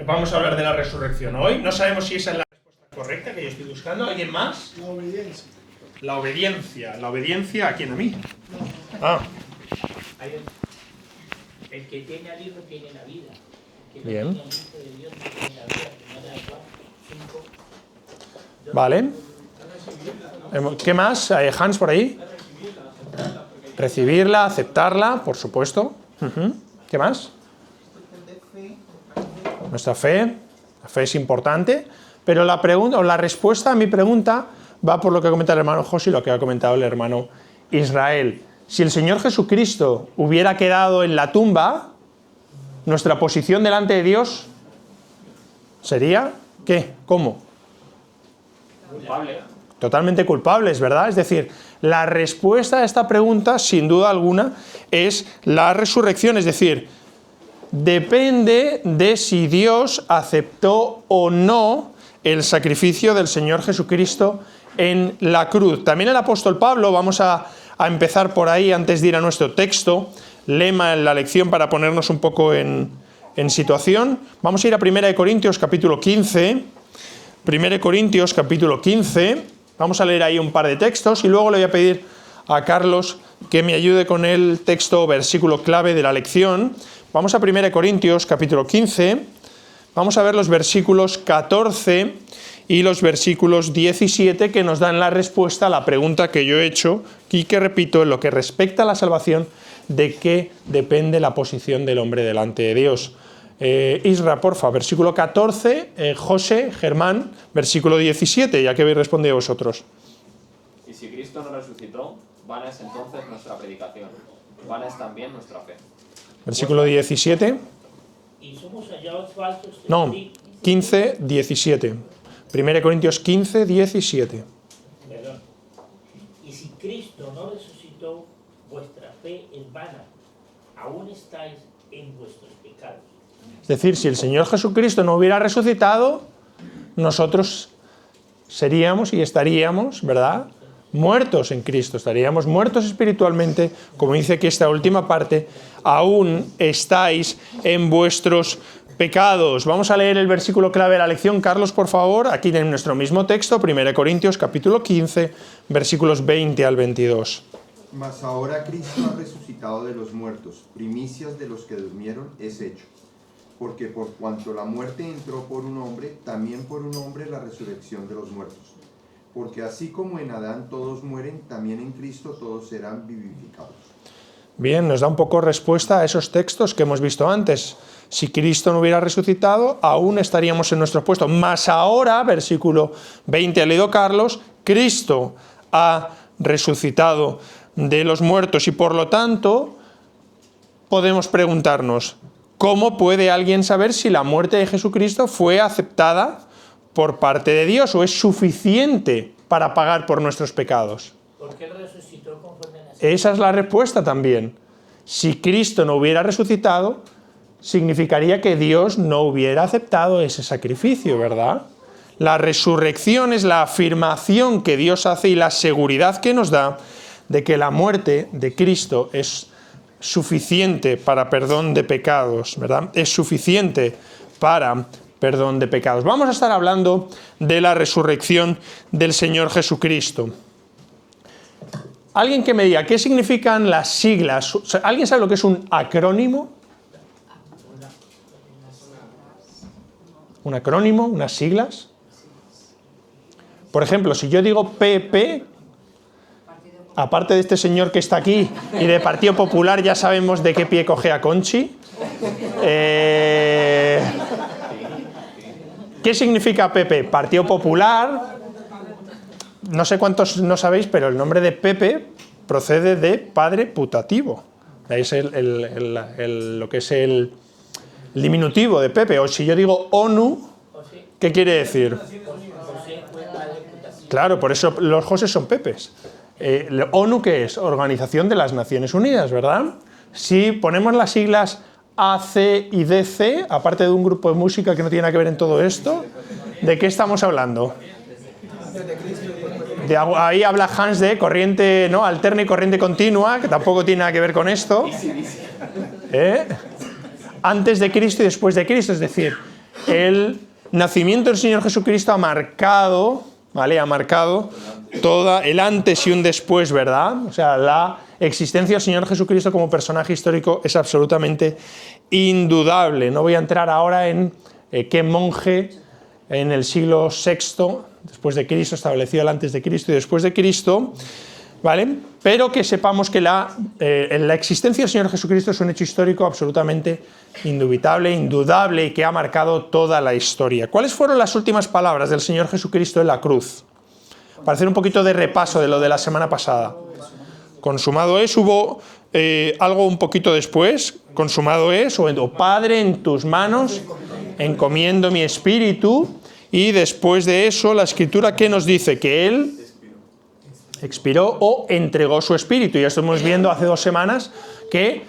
vamos a hablar de la resurrección hoy. No sabemos si esa es la respuesta correcta que yo estoy buscando. ¿Alguien más? La obediencia. La obediencia. ¿La obediencia a quién? ¿A mí? No. Ah, El que tiene al Hijo tiene la vida. El que bien. no tiene al Hijo de Dios no tiene la vida. Primera de Juan 5. Vale. ¿Qué más? ¿Hans por ahí? Recibirla, aceptarla, por supuesto. ¿Qué más? Nuestra fe. La fe es importante. Pero la pregunta, o la respuesta a mi pregunta va por lo que ha comentado el hermano José y lo que ha comentado el hermano Israel. Si el Señor Jesucristo hubiera quedado en la tumba, nuestra posición delante de Dios sería, ¿qué? ¿Cómo? Culpable. Totalmente culpables, ¿verdad? Es decir, la respuesta a esta pregunta, sin duda alguna, es la resurrección. Es decir, depende de si Dios aceptó o no el sacrificio del Señor Jesucristo en la cruz. También el apóstol Pablo, vamos a empezar por ahí antes de ir a nuestro texto, lema en la lección para ponernos un poco en situación. Vamos a ir a 1 Corintios capítulo 15. 1 Corintios capítulo 15. Vamos a leer ahí un par de textos y luego le voy a pedir a Carlos que me ayude con el texto o versículo clave de la lección. Vamos a 1 Corintios capítulo 15. Vamos a ver los versículos 14 y los versículos 17 que nos dan la respuesta a la pregunta que yo he hecho y que repito, en lo que respecta a la salvación, de qué depende la posición del hombre delante de Dios. Isra, porfa, versículo 14, José, Germán, versículo 17, ya que habéis respondido vosotros. Y si Cristo no resucitó, vana es entonces nuestra predicación, vana es también nuestra fe. Versículo 17. Y somos hallados falsos. No, 15, 17. 1 Corintios 15, 17. Perdón. Y si Cristo no resucitó, vuestra fe es vana. Aún estáis en vuestros pecados. Es decir, si el Señor Jesucristo no hubiera resucitado, nosotros seríamos y estaríamos, ¿verdad?, muertos en Cristo, estaríamos muertos espiritualmente, como dice aquí esta última parte, aún estáis en vuestros pecados. Vamos a leer el versículo clave de la lección, Carlos, por favor, aquí en nuestro mismo texto, 1 Corintios capítulo 15, versículos 20 al 22. Mas ahora Cristo ha resucitado de los muertos, primicias de los que durmieron es hecho. Porque por cuanto la muerte entró por un hombre, también por un hombre la resurrección de los muertos. Porque así como en Adán todos mueren, también en Cristo todos serán vivificados. Bien, nos da un poco respuesta a esos textos que hemos visto antes. Si Cristo no hubiera resucitado, aún estaríamos en nuestro puesto. Mas ahora, versículo 20, ha leído Carlos, Cristo ha resucitado de los muertos y por lo tanto podemos preguntarnos, ¿cómo puede alguien saber si la muerte de Jesucristo fue aceptada por parte de Dios o es suficiente para pagar por nuestros pecados? ¿Por qué resucitó conforme a la Esa es la respuesta también. Si Cristo no hubiera resucitado, significaría que Dios no hubiera aceptado ese sacrificio, ¿verdad? La resurrección es la afirmación que Dios hace y la seguridad que nos da de que la muerte de Cristo es suficiente para perdón de pecados, ¿verdad? Es suficiente para perdón de pecados. Vamos a estar hablando de la resurrección del Señor Jesucristo. Alguien que me diga, ¿qué significan las siglas? ¿Alguien sabe lo que es un acrónimo? ¿Un acrónimo? ¿Unas siglas? Por ejemplo, si yo digo PP, aparte de este señor que está aquí y de Partido Popular, ya sabemos de qué pie coge a Conchi. ¿Qué significa PP? Partido Popular. No sé cuántos no sabéis, pero el nombre de Pepe procede de padre putativo. Es lo que es el diminutivo de Pepe. O si yo digo ONU, ¿qué quiere decir? Claro, por eso los José son Pepes. ONU, ¿qué es? Organización de las Naciones Unidas, ¿verdad? Si ponemos las siglas AC y DC, aparte de un grupo de música que no tiene nada que ver en todo esto, ¿de qué estamos hablando? Ahí habla Hans de corriente, ¿no?, alterna y corriente continua, que tampoco tiene nada que ver con esto. Antes de Cristo y después de Cristo, es decir, el nacimiento del Señor Jesucristo ha marcado, ¿vale? Ha marcado todo el antes y un después, ¿verdad? O sea, la existencia del Señor Jesucristo como personaje histórico es absolutamente indudable. No voy a entrar ahora en qué monje en el siglo VI después de Cristo estableció el antes de Cristo y después de Cristo, ¿vale? Pero que sepamos que la existencia del Señor Jesucristo es un hecho histórico absolutamente indubitable, indudable y que ha marcado toda la historia. ¿Cuáles fueron las últimas palabras del Señor Jesucristo en la cruz? Para hacer un poquito de repaso de lo de la semana pasada. Consumado es, hubo algo un poquito después, consumado es, o Padre, en tus manos encomiendo mi espíritu, y después de eso la Escritura, ¿qué nos dice? Que Él expiró o entregó su espíritu. Ya estamos viendo hace 2 semanas que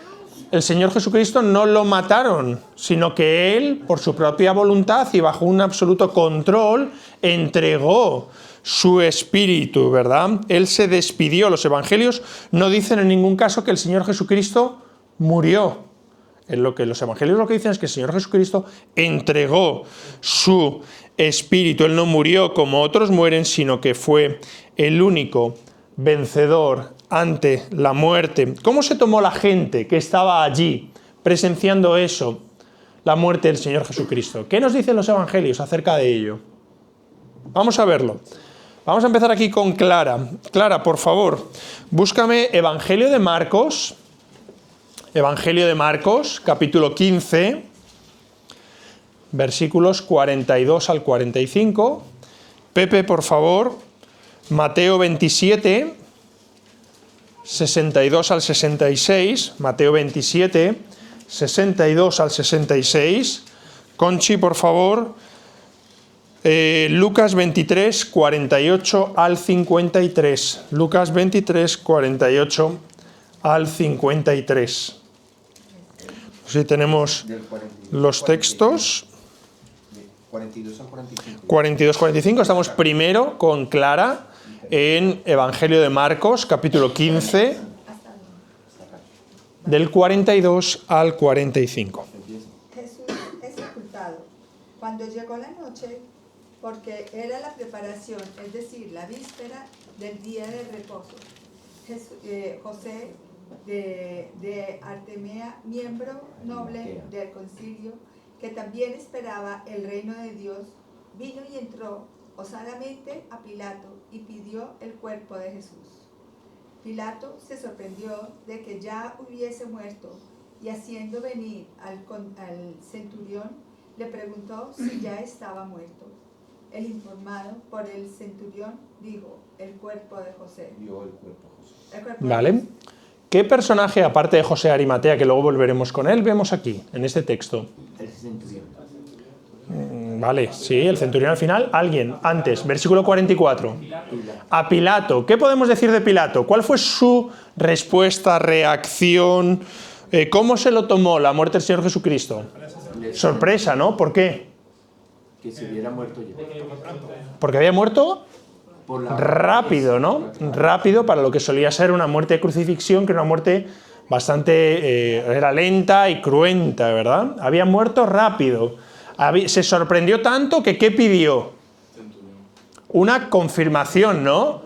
el Señor Jesucristo no lo mataron, sino que Él, por su propia voluntad y bajo un absoluto control, entregó su espíritu, ¿verdad? Él se despidió. Los evangelios no dicen en ningún caso que el Señor Jesucristo murió. En lo que los evangelios lo que dicen es que el Señor Jesucristo entregó su espíritu. Él no murió como otros mueren, sino que fue el único vencedor ante la muerte. ¿Cómo se tomó la gente que estaba allí presenciando eso, la muerte del Señor Jesucristo? ¿Qué nos dicen los evangelios acerca de ello? Vamos a verlo. Vamos a empezar aquí con Clara. Clara, por favor, búscame Evangelio de Marcos. Evangelio de Marcos, capítulo 15, versículos 42 al 45. Pepe, por favor, Mateo 27, 62 al 66. Mateo 27, 62 al 66. Conchi, por favor, Lucas 23, 48 al 53. Lucas 23, 48 al 53. Si tenemos los textos. 42 al 45. 42-45, estamos primero con Clara en Evangelio de Marcos, capítulo 15, del 42 al 45. Jesús es sepultado. Cuando llegó la noche, porque era la preparación, es decir, la víspera del día de reposo, José de Artemia, miembro noble del concilio, que también esperaba el reino de Dios, vino y entró osadamente a Pilato y pidió el cuerpo de Jesús. Pilato se sorprendió de que ya hubiese muerto y haciendo venir al centurión le preguntó si ya estaba muerto. El informado por el centurión dijo, el cuerpo de José. Vio el cuerpo de José. El cuerpo de ¿Vale? José. ¿Qué personaje, aparte de José de Arimatea, que luego volveremos con él, vemos aquí, en este texto? El centurión. Vale, sí, el centurión al final. Alguien, antes, versículo 44. A Pilato. ¿Qué podemos decir de Pilato? ¿Cuál fue su respuesta, reacción? ¿Cómo se lo tomó la muerte del Señor Jesucristo? Sorpresa, ¿no? ¿Por qué? Que se hubiera muerto ya. Porque había muerto Por la... rápido, ¿no? Rápido para lo que solía ser una muerte de crucifixión, que era una muerte bastante... era lenta y cruenta, ¿verdad? Había muerto rápido. Se sorprendió tanto que ¿qué pidió? Una confirmación, ¿no?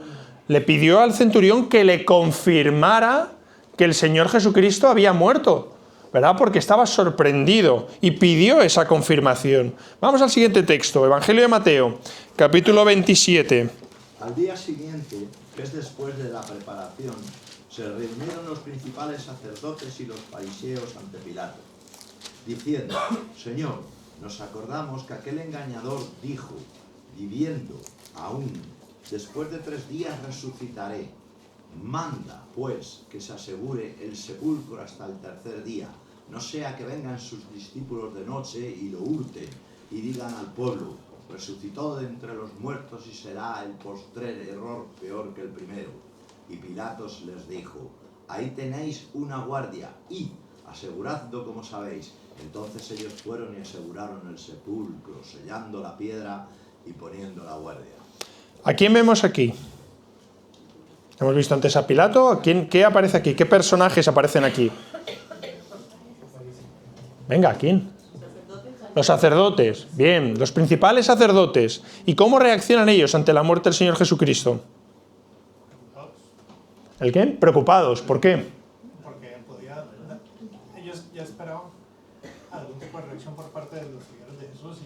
Le pidió al centurión que le confirmara que el Señor Jesucristo había muerto, ¿verdad? Porque estaba sorprendido y pidió esa confirmación. Vamos al siguiente texto, Evangelio de Mateo, capítulo 27. Al día siguiente, que es después de la preparación, se reunieron los principales sacerdotes y los fariseos ante Pilato, diciendo, Señor, nos acordamos que aquel engañador dijo, viviendo aún, después de 3 días resucitaré. Manda, pues, que se asegure el sepulcro hasta el 3er día, no sea que vengan sus discípulos de noche y lo hurten y digan al pueblo, resucitó de entre los muertos y será el postrer error peor que el primero. Y Pilatos les dijo, ahí tenéis una guardia y aseguradlo como sabéis. Entonces ellos fueron y aseguraron el sepulcro, sellando la piedra y poniendo la guardia. ¿A quién vemos aquí? Hemos visto antes a Pilato. ¿Qué aparece aquí? ¿Qué personajes aparecen aquí? Venga, ¿quién? Los sacerdotes, bien, los principales sacerdotes. ¿Y cómo reaccionan ellos ante la muerte del Señor Jesucristo? ¿El qué? Preocupados. ¿Por qué? Porque ellos ya esperaban algún tipo de reacción por parte de los seguidores de Jesús.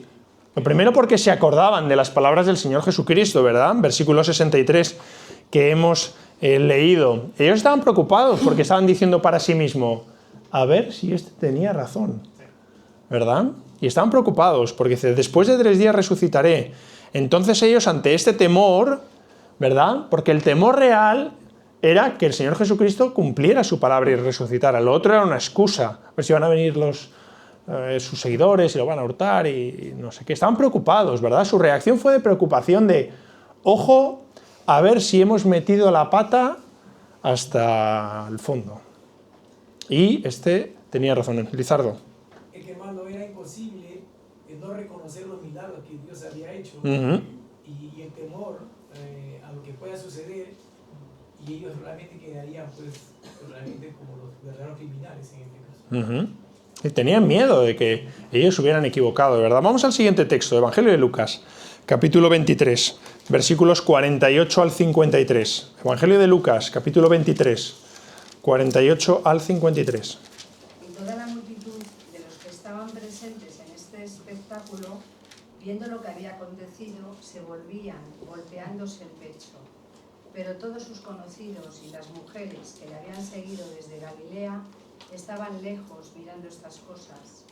Lo primero porque se acordaban de las palabras del Señor Jesucristo, ¿verdad? Versículo 63 que hemos leído. Ellos estaban preocupados porque estaban diciendo para sí mismos, a ver si este tenía razón, ¿verdad? Y estaban preocupados porque dice, después de 3 días resucitaré. Entonces ellos ante este temor, ¿verdad? Porque el temor real era que el Señor Jesucristo cumpliera su palabra y resucitara. Lo otro era una excusa. A ver si van a venir sus seguidores y lo van a hurtar y no sé qué. Estaban preocupados, ¿verdad? Su reacción fue de preocupación de, ojo, a ver si hemos metido la pata hasta el fondo. Y este tenía razón, Lizardo. Es que hermano, era imposible no reconocer los milagros que Dios había hecho y el temor a lo que pueda suceder, y ellos realmente quedarían pues realmente como los verdaderos criminales en este caso. Y tenían miedo de que ellos se hubieran equivocado, ¿verdad? Vamos al siguiente texto, Evangelio de Lucas, capítulo 23, versículos 48 al 53. Evangelio de Lucas, capítulo 23, 48 al 53. Y toda la multitud de los que estaban presentes en este espectáculo, viendo lo que había acontecido, se volvían, golpeándose el pecho. Pero todos sus conocidos y las mujeres que le habían seguido desde Galilea estaban lejos mirando estas cosas.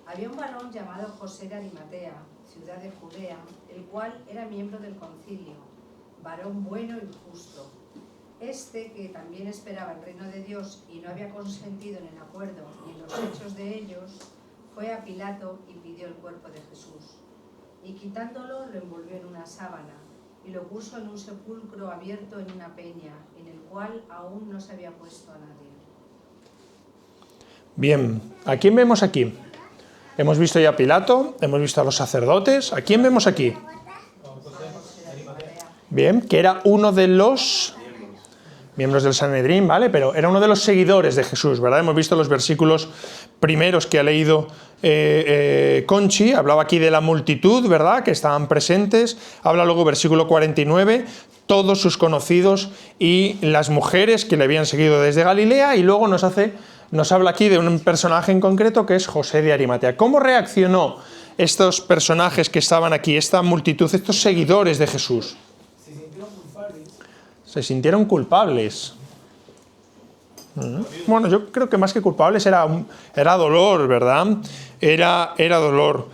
Había un varón llamado José de Arimatea, ciudad de Judea, el cual era miembro del concilio, varón bueno y justo. Este, que también esperaba el reino de Dios y no había consentido en el acuerdo ni en los hechos de ellos, fue a Pilato y pidió el cuerpo de Jesús. Y quitándolo, lo envolvió en una sábana y lo puso en un sepulcro abierto en una peña, en el cual aún no se había puesto a nadie. Bien, ¿a quién vemos aquí? Hemos visto ya a Pilato, hemos visto a los sacerdotes. ¿A quién vemos aquí? Bien, que era uno de los miembros del Sanedrín, ¿vale? Pero era uno de los seguidores de Jesús, ¿verdad? Hemos visto los versículos primeros que ha leído Conchi, hablaba aquí de la multitud, ¿verdad?, que estaban presentes. Habla luego, versículo 49, todos sus conocidos y las mujeres que le habían seguido desde Galilea, y luego nos habla aquí de un personaje en concreto que es José de Arimatea. ¿Cómo reaccionó estos personajes que estaban aquí, esta multitud, estos seguidores de Jesús? Se sintieron culpables. Bueno, yo creo que más que culpables era dolor, ¿verdad? Era dolor.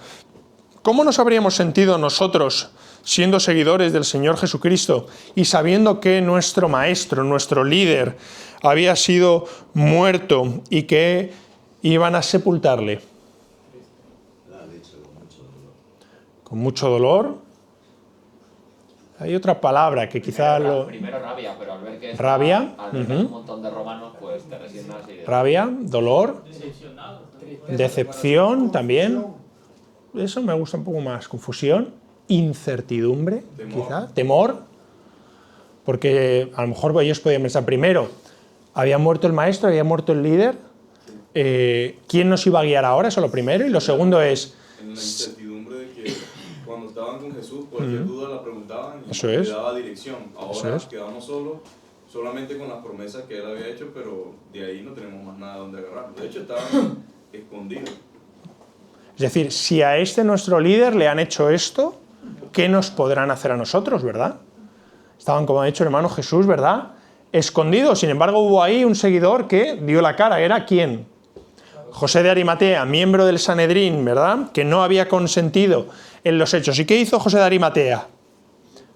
¿Cómo nos habríamos sentido nosotros siendo seguidores del Señor Jesucristo y sabiendo que nuestro maestro, nuestro líder, había sido muerto y que iban a sepultarle? Con mucho dolor. Hay otra palabra que quizá Primero rabia, pero al ver que rabia, al ver que es un montón de romanos, pues te resignas y... Rabia, dolor, decepción también. Eso me gusta un poco más. Confusión, incertidumbre, quizá, temor. Porque a lo mejor ellos podían pensar, primero, había muerto el maestro, había muerto el líder. ¿Quién nos iba a guiar ahora? Eso es lo primero. Y lo segundo es... En la incertidumbre de que cuando estaban con Jesús, cualquier duda la preguntaban y Eso le es. daba dirección. Ahora es. quedamos solamente con las promesas que él había hecho, pero de ahí no tenemos más nada donde agarrar. De hecho, estaban escondidos. Es decir, si a este nuestro líder le han hecho esto, ¿qué nos podrán hacer a nosotros, verdad? Estaban, como ha dicho el hermano Jesús, ¿verdad?, escondidos. Sin embargo, hubo ahí un seguidor que dio la cara. ¿Era quién? José de Arimatea, miembro del Sanedrín, ¿verdad?, que no había consentido en los hechos. ¿Y qué hizo José de Arimatea?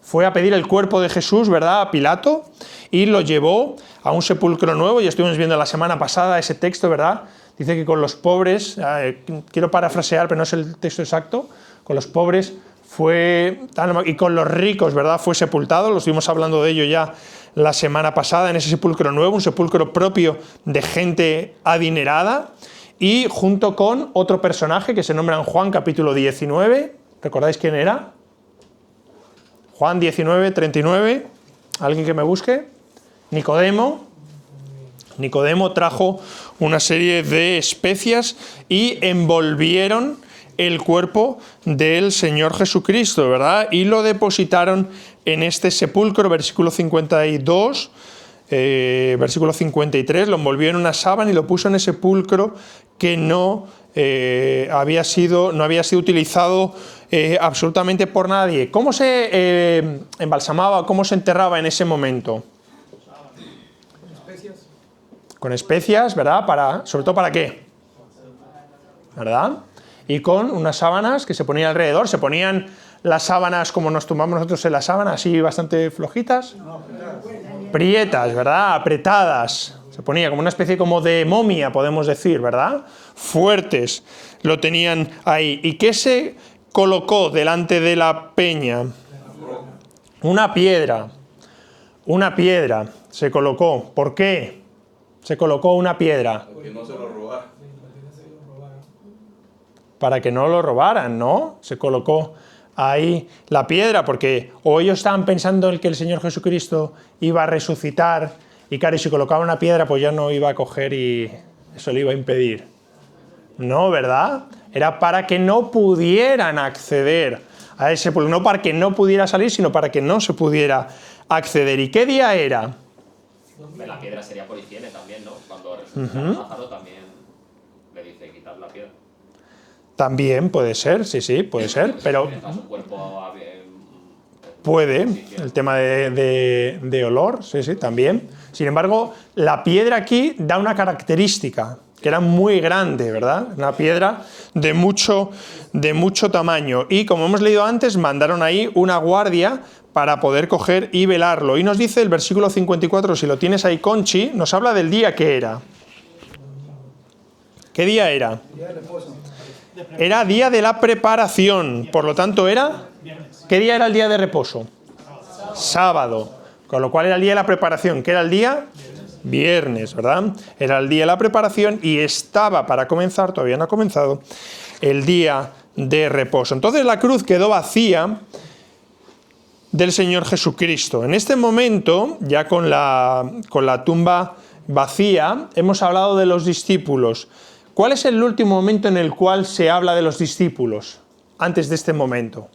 Fue a pedir el cuerpo de Jesús, ¿verdad?, a Pilato, y lo llevó a un sepulcro nuevo. Y estuvimos viendo la semana pasada ese texto, ¿verdad? Dice que con los pobres, quiero parafrasear, pero no es el texto exacto, con los pobres fue, y con los ricos, ¿verdad?, fue sepultado. Lo estuvimos hablando de ello ya la semana pasada, en ese sepulcro nuevo, un sepulcro propio de gente adinerada, y junto con otro personaje que se nombra en Juan capítulo 19, ¿recordáis quién era? Juan 19, 39, ¿alguien que me busque? Nicodemo. Nicodemo trajo una serie de especias y envolvieron el cuerpo del Señor Jesucristo, ¿verdad? Y lo depositaron en este sepulcro, versículo 52, versículo 53, lo envolvió en una sábana y lo puso en ese sepulcro que no había sido utilizado absolutamente por nadie. ¿Cómo se embalsamaba, cómo se enterraba en ese momento? Con especias, ¿verdad? ¿Sobre todo para qué? ¿Verdad? Y con unas sábanas que se ponían alrededor. ¿Se ponían las sábanas como nos tumbamos nosotros en la sábana, así bastante flojitas? Prietas, ¿verdad? Apretadas. Se ponía como una especie como de momia, podemos decir, ¿verdad? Fuertes lo tenían ahí. ¿Y qué se colocó delante de la peña? Una piedra. Una piedra se colocó. ¿Por qué se colocó una piedra? Que no se lo robaran. Para que no lo robaran, ¿no? Se colocó ahí la piedra, porque o ellos estaban pensando en que el Señor Jesucristo iba a resucitar, y claro, y si colocaba una piedra, pues ya no iba a coger y eso le iba a impedir. No, ¿verdad? Era para que no pudieran acceder a ese pueblo, no para que no pudiera salir, sino para que no se pudiera acceder. ¿Y qué día era? La piedra sería por higiene también, ¿no? Cuando resucita Lázaro también le dice quitar la piedra. También puede ser, sí, puede ser, pero puede, el tema de olor, sí, también. Sin embargo, la piedra aquí da una característica, que era muy grande, ¿verdad? Una piedra de mucho tamaño. Y como hemos leído antes, mandaron ahí una guardia para poder coger y velarlo. Y nos dice el versículo 54, si lo tienes ahí, Conchi, nos habla del día que era. ¿Qué día era? Era día de la preparación, por lo tanto era... ¿Qué día era el día de reposo? Sábado. Con lo cual era el día de la preparación. ¿Qué era el día? Viernes, ¿verdad? Era el día de la preparación y estaba para comenzar, todavía no ha comenzado, el día de reposo. Entonces la cruz quedó vacía del Señor Jesucristo. En este momento, ya con la tumba vacía, hemos hablado de los discípulos. ¿Cuál es el último momento en el cual se habla de los discípulos? Antes de este momento.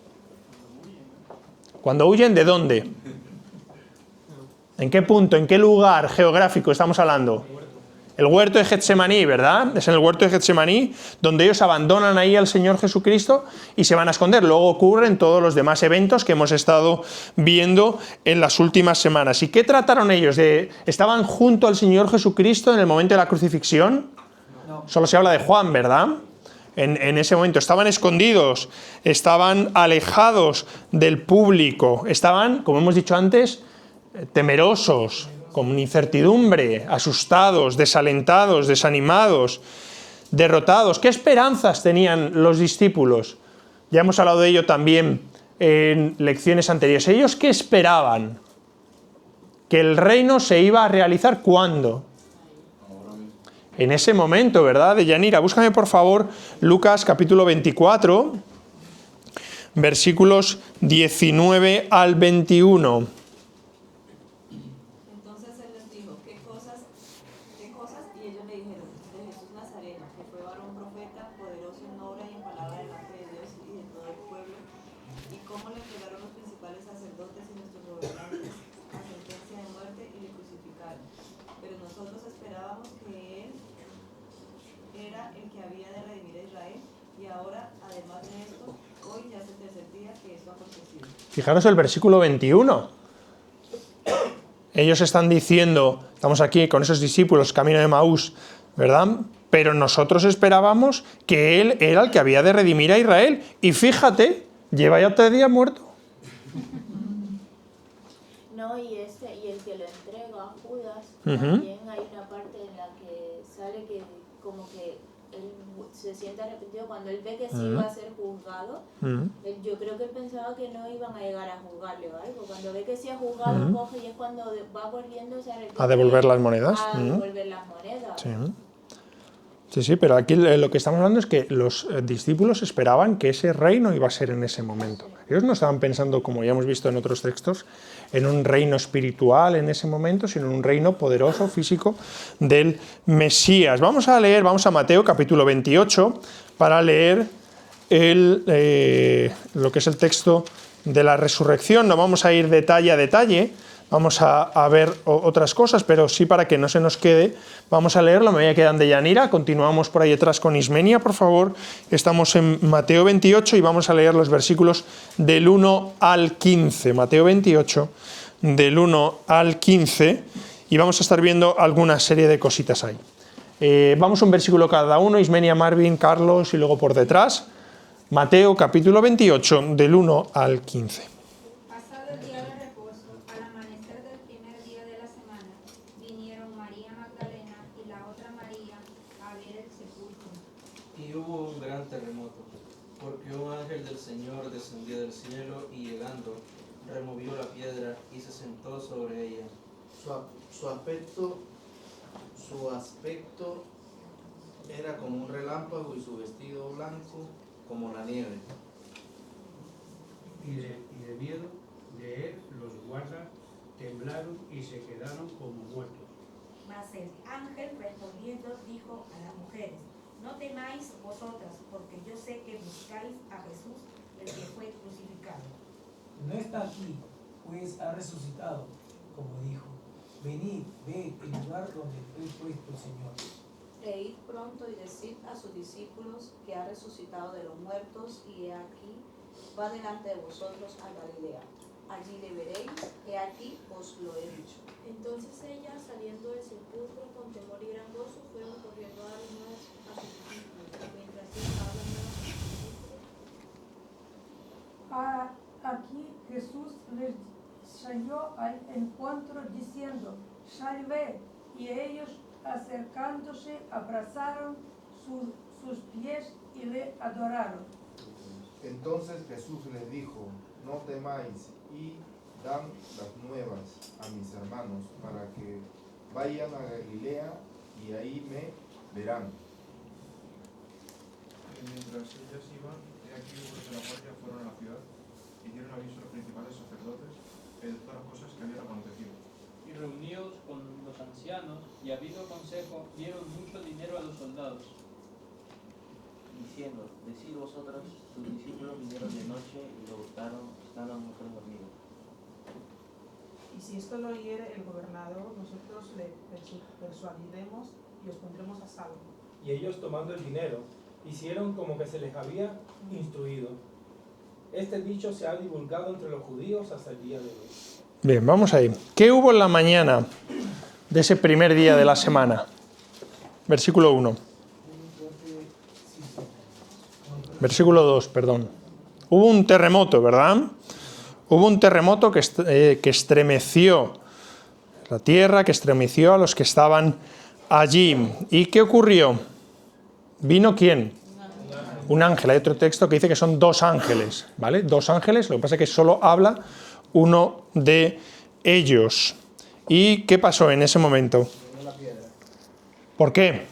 ¿Cuando huyen de dónde? ¿En qué punto, en qué lugar geográfico estamos hablando? El huerto de Getsemaní, ¿verdad? Es en el huerto de Getsemaní donde ellos abandonan ahí al Señor Jesucristo y se van a esconder. Luego ocurren todos los demás eventos que hemos estado viendo en las últimas semanas. ¿Y qué trataron ellos? ¿Estaban junto al Señor Jesucristo en el momento de la crucifixión? Solo se habla de Juan, ¿verdad? En ese momento estaban escondidos, estaban alejados del público, estaban, como hemos dicho antes, temerosos, con incertidumbre, asustados, desalentados, desanimados, derrotados. ¿Qué esperanzas tenían los discípulos? Ya hemos hablado de ello también en lecciones anteriores. ¿Ellos qué esperaban? Que el reino se iba a realizar ¿cuándo? En ese momento, ¿verdad? De Yanira, búscame por favor Lucas capítulo 24, versículos 19 al 21. Entonces él les dijo, ¿qué cosas? Y ellos le dijeron, de Jesús Nazareno, que fue varón profeta, poderoso en obra y en palabra delante de Dios y de todo el pueblo, y cómo le entregaron los principales sacerdotes y nuestros gobernantes a sentencia de muerte y le crucificaron. Pero nosotros esperábamos que él era el que había de redimir a Israel, y ahora, además de esto, hoy ya es el tercer día que esto ha acontecido. Fijaros el versículo 21. Ellos están diciendo, estamos aquí con esos discípulos, camino de Maús, ¿verdad? Pero nosotros esperábamos que él era el que había de redimir a Israel. Y fíjate, lleva ya 3 días muerto. No, y el que lo entrega, Judas, también hay una parte en la que sale que como que él se siente arrepentido cuando él ve que sí iba a ser juzgado. Yo creo que él pensaba que no iban a llegar a juzgarle o algo. Cuando ve que sí ha juzgado, coge y es cuando va corriendo, se arrepiente. A devolver las monedas. A devolver las monedas. Sí, pero aquí lo que estamos hablando es que los discípulos esperaban que ese reino iba a ser en ese momento. Ellos no estaban pensando, como ya hemos visto en otros textos, en un reino espiritual en ese momento, sino en un reino poderoso, físico, del Mesías. Vamos a Mateo capítulo 28 para leer lo que es el texto de la resurrección. No vamos a ir detalle a detalle, vamos a ver otras cosas, pero sí, para que no se nos quede, vamos a leerlo. Me voy a quedar de Yanira, continuamos por ahí detrás con Ismenia, por favor. Estamos en Mateo 28 y vamos a leer los versículos del 1 al 15. Mateo 28, del 1 al 15, y vamos a estar viendo alguna serie de cositas ahí. Vamos un versículo cada uno, Ismenia, Marvin, Carlos, y luego por detrás. Mateo capítulo 28, del 1 al 15. Pasado el día de reposo, al amanecer del primer día de la semana, vinieron María Magdalena y la otra María a ver el sepulcro. Y hubo un gran terremoto, porque un ángel del Señor descendió del cielo y llegando, removió la piedra y se sentó sobre ella. Su aspecto era como un relámpago y su vestido blanco como la nieve. Y de miedo de él los guardas temblaron y se quedaron como muertos. Mas el ángel respondiendo dijo a las mujeres: no temáis vosotras, porque yo sé que buscáis a Jesús, el que fue crucificado. No está aquí, pues ha resucitado, como dijo. Venid, ved el lugar donde fue puesto el Señor. E id pronto y decid a sus discípulos que ha resucitado de los muertos, y he aquí, va delante de vosotros a Galilea. Allí le veréis, he aquí os lo he dicho. Entonces ellas, saliendo del sepulcro con temor y gran gozo, fueron corriendo a dar nuevas a sus discípulos. Mientras él hablando a sus discípulos, aquí Jesús les salió al encuentro diciendo: salve, y ellos, acercándose, abrazaron sus pies y le adoraron. Entonces Jesús les dijo: no temáis, y dan las nuevas a mis hermanos, para que vayan a Galilea y ahí me verán. Y mientras ellas iban, he aquí hombres de la guardia fueron a la ciudad y dieron aviso a los principales sacerdotes de todas las cosas que habían acontecido. Y reunidos con los ancianos y habido consejo, dieron mucho dinero a los soldados, diciendo: decid vosotros, tus discípulos vinieron de noche y lo hurtaron, estando la mujer dormida. Y si esto lo oyere el gobernador, nosotros le persuadiremos y os pondremos a salvo. Y ellos, tomando el dinero, hicieron como que se les había instruido. Este dicho se ha divulgado entre los judíos hasta el día de hoy. Bien, vamos ahí. ¿Qué hubo en la mañana de ese primer día de la semana? Versículo 1. Versículo 2, perdón. Hubo un terremoto, ¿verdad? Hubo un terremoto que estremeció la tierra, que estremeció a los que estaban allí. ¿Y qué ocurrió? ¿Vino quién? Un ángel. Hay otro texto que dice que son dos ángeles, ¿vale? Dos ángeles, lo que pasa es que solo habla uno de ellos. ¿Y qué pasó en ese momento? ¿Por qué?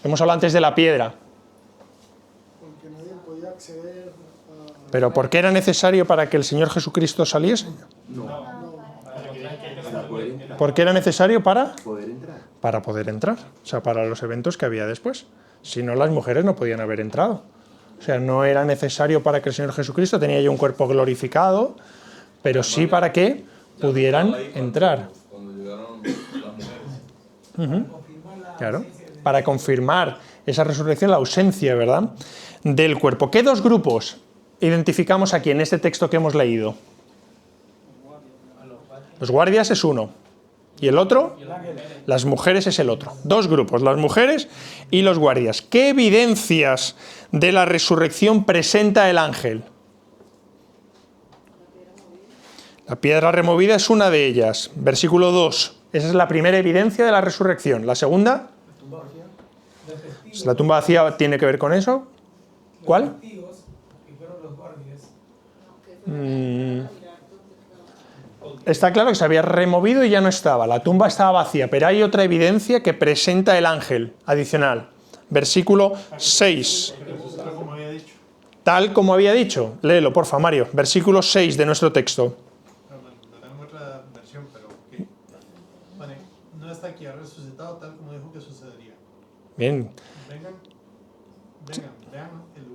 Hemos hablado antes de la piedra. Porque nadie podía acceder a... ¿Pero por qué era necesario para que el Señor Jesucristo saliese? ¿Por qué era necesario para? Para poder entrar. O sea, para los eventos que había después. Si no, las mujeres no podían haber entrado. O sea, no era necesario para que el Señor Jesucristo, tenía ya un cuerpo glorificado, pero sí para que pudieran entrar. Cuando llegaron las mujeres. Claro, para confirmar esa resurrección, la ausencia, ¿verdad?, del cuerpo. ¿Qué dos grupos identificamos aquí en este texto que hemos leído? Los guardias es uno. ¿Y el otro? Las mujeres es el otro. Dos grupos, las mujeres y los guardias. ¿Qué evidencias de la resurrección presenta el ángel? La piedra removida es una de ellas. Versículo 2. Esa es la primera evidencia de la resurrección. La segunda, la tumba vacía, ¿tiene que ver con eso? ¿Cuál? Está claro que se había removido y ya no estaba. La tumba estaba vacía, pero hay otra evidencia que presenta el ángel adicional. Versículo 6. Tal como había dicho. Léelo, porfa, Mario. Versículo 6 de nuestro texto. No tengo otra versión, pero que bueno, no está aquí, ha resucitado tal como dijo que sucedería. Bien. Vengan, vean el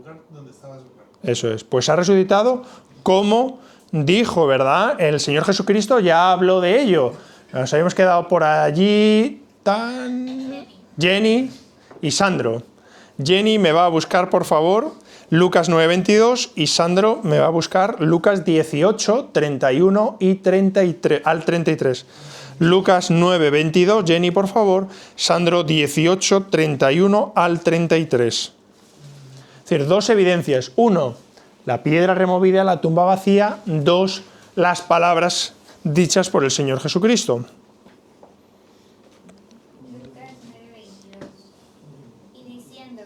Eso es. Pues ha resucitado como dijo, ¿verdad? El Señor Jesucristo ya habló de ello. Nos habíamos quedado por allí Jenny y Sandro. Jenny me va a buscar, por favor, Lucas 9:22 y Sandro me va a buscar Lucas 18, 31 y 33, al 33. Lucas 9:22, Jenny, por favor, Sandro 18, 31 al 33. Es decir, dos evidencias. Uno, la piedra removida, la tumba vacía. Dos, las palabras dichas por el Señor Jesucristo. Lucas 9:22. Y diciendo,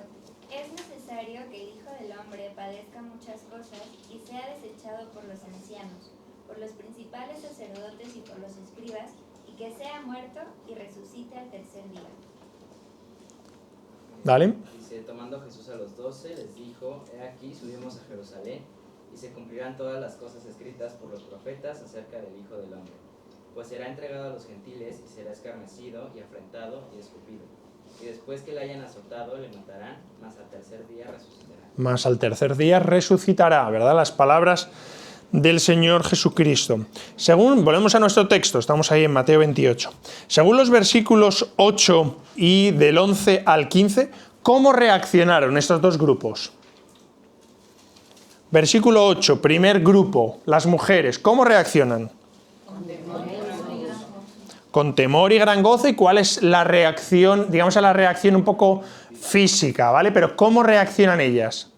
es necesario que el Hijo del Hombre padezca muchas cosas y sea desechado por los ancianos, por los principales sacerdotes y por los escribas, y que sea muerto y resucite al tercer día. ¿Vale? Dice, tomando Jesús a los 12, les dijo, he aquí, subimos a Jerusalén, y se cumplirán todas las cosas escritas por los profetas acerca del Hijo del Hombre. Pues será entregado a los gentiles, y será escarnecido, y afrentado, y escupido. Y después que le hayan azotado, le matarán, mas al tercer día resucitará. Mas al tercer día resucitará, ¿verdad? Las palabras del Señor Jesucristo. Según, volvemos a nuestro texto, estamos ahí en Mateo 28. Según los versículos 8 y del 11 al 15, ¿cómo reaccionaron estos dos grupos? Versículo 8, primer grupo, las mujeres, ¿cómo reaccionan? Con temor y gran gozo. ¿Y cuál es la reacción, digamos, a la reacción un poco física, ¿vale? Pero ¿cómo reaccionan ellas?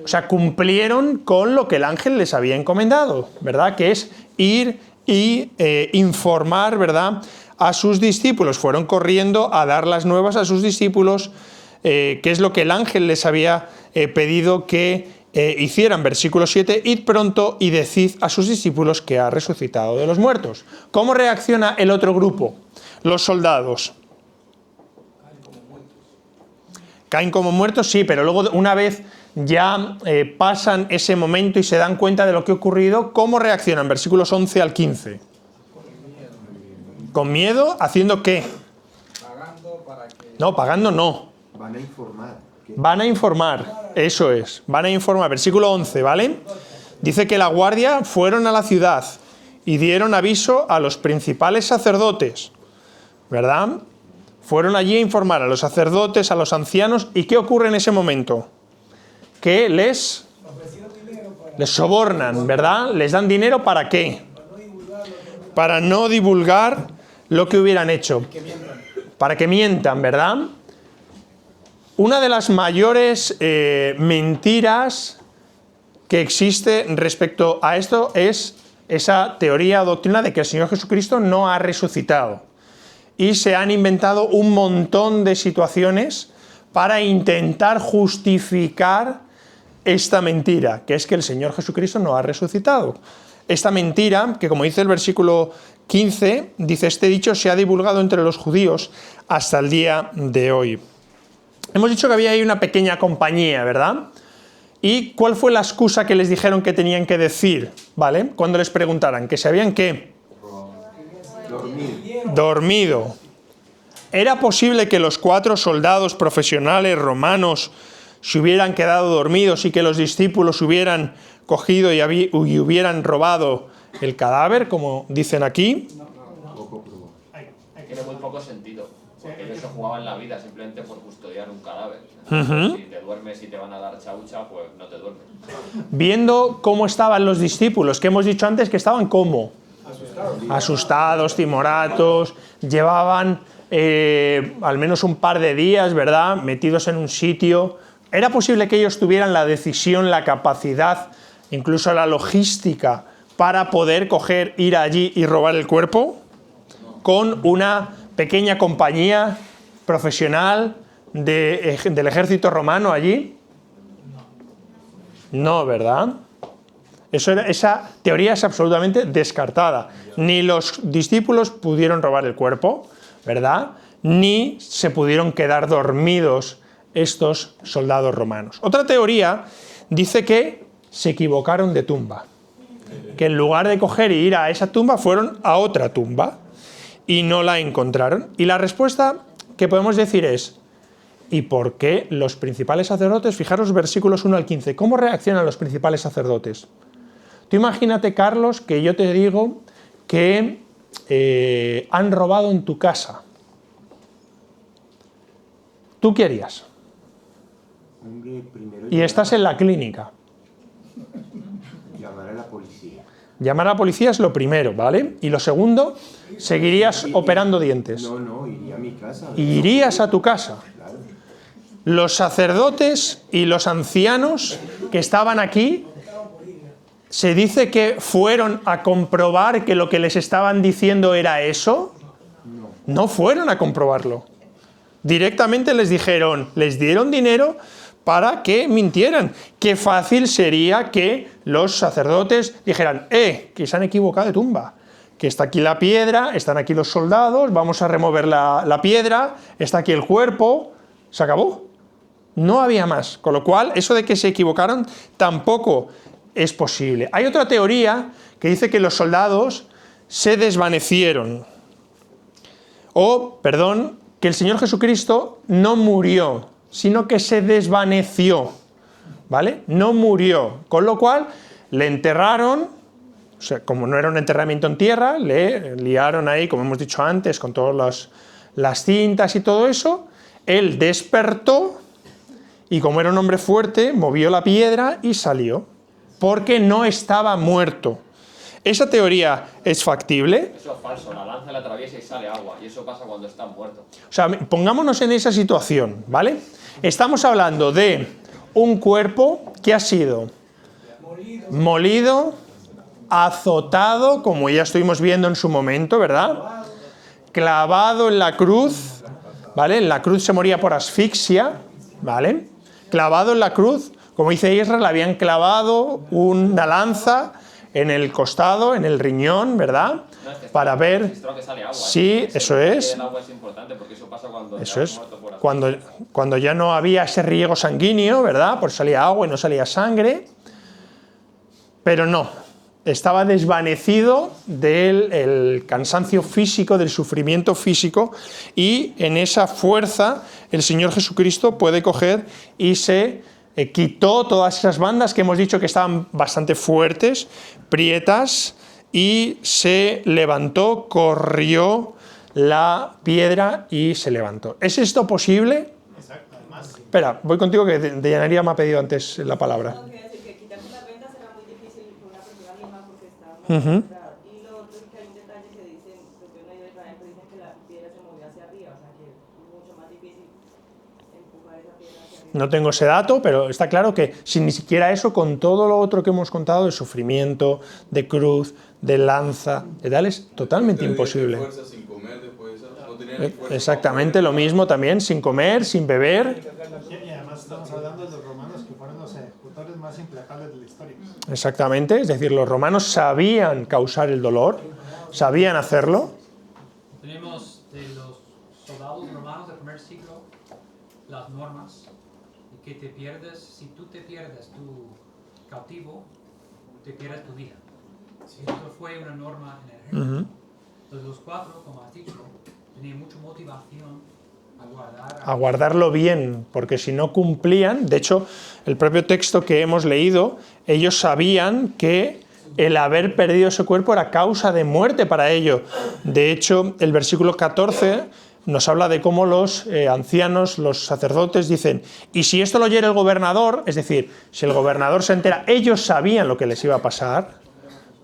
O sea, cumplieron con lo que el ángel les había encomendado, ¿verdad? Que es ir y informar, ¿verdad?, a sus discípulos. Fueron corriendo a dar las nuevas a sus discípulos, que es lo que el ángel les había pedido que hicieran. Versículo 7, id pronto y decid a sus discípulos que ha resucitado de los muertos. ¿Cómo reacciona el otro grupo? Los soldados. Caen como muertos, sí, pero luego una vez ya pasan ese momento y se dan cuenta de lo que ha ocurrido, ¿cómo reaccionan? Versículos 11 al 15. ¿Con miedo? ¿Haciendo qué? Pagando para que... No, pagando no. Van a informar. Van a informar, eso es, van a informar. Versículo 11, ¿vale? Dice que la guardia fueron a la ciudad y dieron aviso a los principales sacerdotes, ¿verdad? Fueron allí a informar a los sacerdotes, a los ancianos. ¿Y qué ocurre en ese momento? Que les sobornan, ¿verdad? ¿Les dan dinero para qué? Para no divulgar lo que hubieran hecho. Para que mientan, ¿verdad? Una de las mayores mentiras que existe respecto a esto es esa teoría o doctrina de que el Señor Jesucristo no ha resucitado. Y se han inventado un montón de situaciones para intentar justificar esta mentira, que es que el Señor Jesucristo no ha resucitado. Esta mentira, que como dice el versículo 15, dice, este dicho se ha divulgado entre los judíos hasta el día de hoy. Hemos dicho que había ahí una pequeña compañía, ¿verdad? ¿Y cuál fue la excusa que les dijeron que tenían que decir? ¿Vale? Cuando les preguntaran, que se habían ¿qué? Dormido. ¿Era posible que los 4 soldados profesionales romanos se hubieran quedado dormidos y que los discípulos hubieran cogido y hubieran robado el cadáver, como dicen aquí? Tiene muy poco sentido, porque ellos se jugaban la vida simplemente por custodiar un cadáver. Uh-huh. Si te duermes y te van a dar chaucha, pues no te duermes. Viendo cómo estaban los discípulos, que hemos dicho antes que estaban ¿cómo? Asustados, timoratos, llevaban al menos un par de días, ¿verdad?, metidos en un sitio. ¿Era posible que ellos tuvieran la decisión, la capacidad, incluso la logística, para poder coger, ir allí y robar el cuerpo? Con una pequeña compañía profesional del ejército romano allí. No, ¿verdad? Esa teoría es absolutamente descartada. Ni los discípulos pudieron robar el cuerpo, ¿verdad? Ni se pudieron quedar dormidos estos soldados romanos. Otra teoría dice que se equivocaron de tumba. Que en lugar de coger y ir a esa tumba, fueron a otra tumba y no la encontraron. Y la respuesta que podemos decir es, ¿Y por qué los principales sacerdotes? Fijaros versículos 1 al 15. ¿Cómo reaccionan los principales sacerdotes? Tú imagínate, Carlos, que yo te digo que han robado en tu casa. ¿Tú qué harías? Y estás en la clínica. Llamar a la policía. Llamar a la policía es lo primero, ¿vale? Y lo segundo, seguirías operando dientes. No, iría a mi casa. Irías a tu casa. Los sacerdotes y los ancianos que estaban aquí, ¿se dice que fueron a comprobar que lo que les estaban diciendo era eso? No fueron a comprobarlo. Directamente les dijeron, les dieron dinero para que mintieran. Qué fácil sería que los sacerdotes dijeran, que se han equivocado de tumba, que está aquí la piedra, están aquí los soldados, vamos a remover la piedra, está aquí el cuerpo, se acabó. No había más, con lo cual eso de que se equivocaron tampoco es posible. Hay otra teoría que dice que los soldados se desvanecieron, que el Señor Jesucristo no murió, sino que se desvaneció, ¿vale? No murió, con lo cual le enterraron, o sea, como no era un enterramiento en tierra, le liaron ahí, como hemos dicho antes, con todas las cintas y todo eso, él despertó y como era un hombre fuerte, movió la piedra y salió, porque no estaba muerto. ¿Esa teoría es factible? Eso es falso, la lanza la atraviesa y sale agua, y eso pasa cuando está muerto. O sea, pongámonos en esa situación, ¿vale? Estamos hablando de un cuerpo que ha sido molido, azotado, como ya estuvimos viendo en su momento, ¿verdad? Clavado en la cruz, ¿vale? En la cruz se moría por asfixia, ¿vale? Clavado en la cruz, como dice Israel, le habían clavado una lanza en el costado, en el riñón, ¿verdad? Para ver. Sí, eso es. El agua es importante porque eso pasa cuando eso es. Cuando ya no había ese riego sanguíneo, ¿verdad? Pues salía agua y no salía sangre. Pero no. Estaba desvanecido del cansancio físico, del sufrimiento físico, y en esa fuerza el Señor Jesucristo puede coger y se quitó todas esas bandas que hemos dicho que estaban bastante fuertes, prietas, y se levantó, corrió la piedra y se levantó. ¿Es esto posible? Exacto, además. Espera, voy contigo, que Deyanira me ha pedido antes la palabra. Y lo otro es que hay un detalle que dicen, porque uno de Israel dicen que la piedra se movió hacia arriba, o sea que es mucho más difícil empujar esa piedra hacia arriba. No tengo ese dato, pero está claro que sin ni siquiera eso, con todo lo otro que hemos contado, de sufrimiento, de cruz, de lanza, de tal, es totalmente imposible. Exactamente lo mismo también, sin comer, sin beber. Y además estamos hablando de los romanos, que fueron los ejecutores más implacables de la historia. Exactamente, es decir, los romanos sabían causar el dolor, sabían hacerlo. Tenemos de los soldados romanos del primer siglo las normas de que te pierdes, si tú te pierdes tu cautivo, te pierdes tu vida. Esto fue una norma en el ejército. Entonces los cuatro, como has dicho, tenían mucha motivación a guardarlo bien, porque si no cumplían, de hecho, el propio texto que hemos leído, ellos sabían que el haber perdido ese cuerpo era causa de muerte para ellos. De hecho, el versículo 14 nos habla de cómo los ancianos, los sacerdotes dicen, y si esto lo oyera el gobernador, es decir, si el gobernador se entera, ellos sabían lo que les iba a pasar,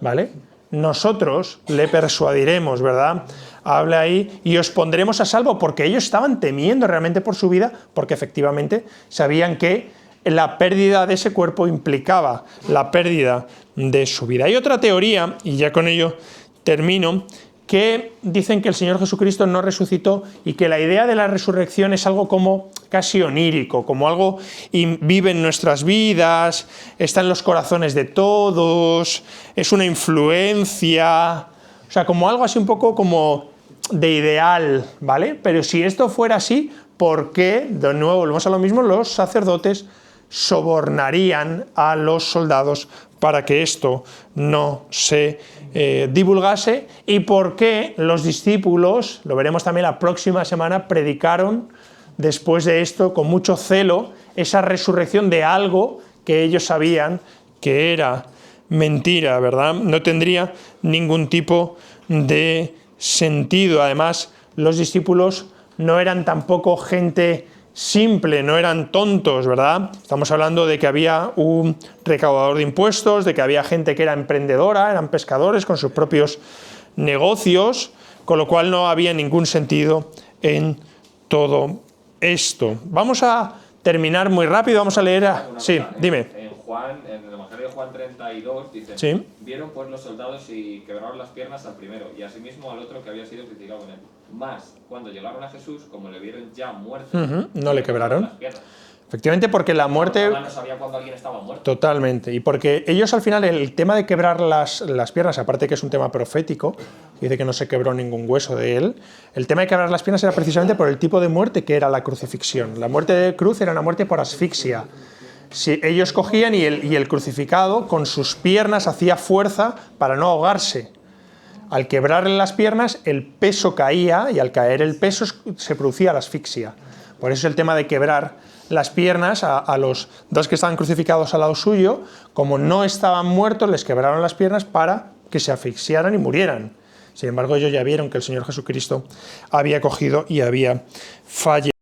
¿vale? Nosotros le persuadiremos, ¿verdad? Habla ahí, y os pondremos a salvo, porque ellos estaban temiendo realmente por su vida, porque efectivamente sabían que la pérdida de ese cuerpo implicaba la pérdida de su vida. Hay otra teoría, y ya con ello termino, que dicen que el Señor Jesucristo no resucitó y que la idea de la resurrección es algo como casi onírico, como algo vive en nuestras vidas, está en los corazones de todos, es una influencia, o sea, como algo así un poco como de ideal, ¿vale? Pero si esto fuera así, ¿por qué, de nuevo volvemos a lo mismo, los sacerdotes sobornarían a los soldados para que esto no se divulgase? ¿Y por qué los discípulos, lo veremos también la próxima semana, predicaron después de esto, con mucho celo, esa resurrección de algo que ellos sabían que era mentira, ¿verdad? No tendría ningún tipo de sentido. Además, los discípulos no eran tampoco gente simple, no eran tontos, ¿verdad? Estamos hablando de que había un recaudador de impuestos, de que había gente que era emprendedora, eran pescadores con sus propios negocios, con lo cual no había ningún sentido en todo esto. Vamos a terminar muy rápido, vamos a leer Sí, dime. En el Evangelio de Juan 32 dice, Sí. vieron pues los soldados y quebraron las piernas al primero y asimismo al otro que había sido criticado con él. Mas, cuando llegaron a Jesús, como le vieron ya muerto, no le quebraron. las piernas. Efectivamente, porque la muerte... No sabía cuándo alguien estaba muerto. Totalmente. Y porque ellos al final, el tema de quebrar las piernas, aparte que es un tema profético, dice que no se quebró ningún hueso de él, el tema de quebrar las piernas era precisamente por el tipo de muerte que era la crucifixión. La muerte de cruz era una muerte por asfixia. Si ellos cogían y el crucificado con sus piernas hacía fuerza para no ahogarse. Al quebrarle las piernas, el peso caía y al caer el peso se producía la asfixia. Por eso el tema de quebrar las piernas a los dos que estaban crucificados al lado suyo, como no estaban muertos, les quebraron las piernas para que se asfixiaran y murieran. Sin embargo, ellos ya vieron que el Señor Jesucristo había cogido y había fallecido.